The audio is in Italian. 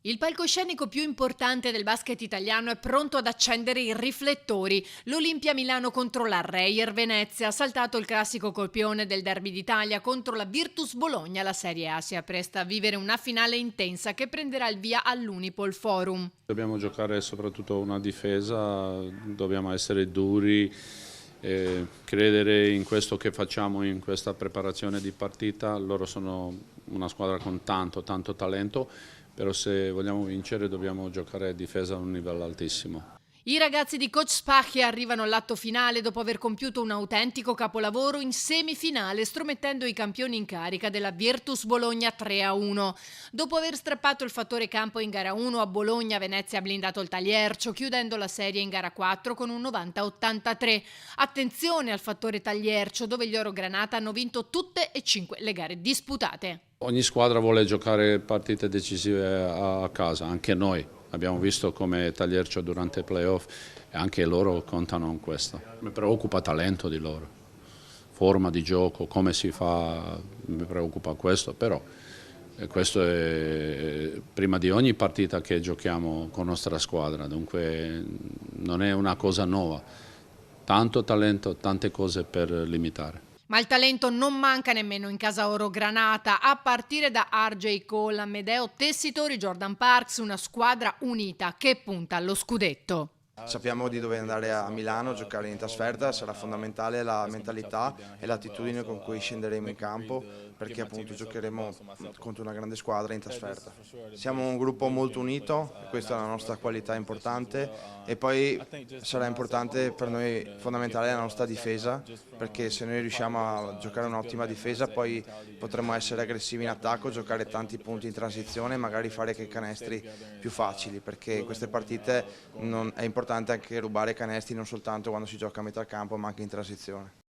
Il palcoscenico più importante del basket italiano è pronto ad accendere i riflettori. L'Olimpia Milano contro la Reyer Venezia. Ha saltato il classico colpione del derby d'Italia contro la Virtus Bologna. La Serie A si appresta a vivere una finale intensa che prenderà il via all'Unipol Forum. Dobbiamo giocare soprattutto una difesa, dobbiamo essere duri, credere in questo che facciamo in questa preparazione di partita. Loro sono una squadra con tanto talento, però se vogliamo vincere dobbiamo giocare a difesa a un livello altissimo. I ragazzi di coach Spacchi arrivano all'atto finale dopo aver compiuto un autentico capolavoro in semifinale, stromettendo i campioni in carica della Virtus Bologna 3-1. Dopo aver strappato il fattore campo in gara 1 a Bologna, Venezia ha blindato il Tagliercio, chiudendo la serie in gara 4 con un 90-83. Attenzione al fattore Tagliercio, dove gli Orogranata hanno vinto tutte e 5 le gare disputate. Ogni squadra vuole giocare partite decisive a casa, anche noi. Abbiamo visto come Tagliercio durante i playoff e anche loro contano in questo. Mi preoccupa il talento di loro, forma di gioco, come si fa, mi preoccupa questo, però questo è prima di ogni partita che giochiamo con la nostra squadra, dunque non è una cosa nuova. Tanto talento, tante cose per limitare. Ma il talento non manca nemmeno in casa Orogranata, a partire da RJ Cole, Amedeo Tessitori, Jordan Parks, una squadra unita che punta allo scudetto. Sappiamo di dover andare a Milano, giocare in trasferta, sarà fondamentale la mentalità e l'attitudine con cui scenderemo in campo, perché appunto giocheremo contro una grande squadra in trasferta. Siamo un gruppo molto unito, questa è la nostra qualità importante, e poi sarà importante per noi, fondamentale la nostra difesa, perché se noi riusciamo a giocare un'ottima difesa poi potremo essere aggressivi in attacco, giocare tanti punti in transizione e magari fare che canestri più facili, perché in queste partite è importante anche rubare canestri non soltanto quando si gioca a metà campo ma anche in transizione.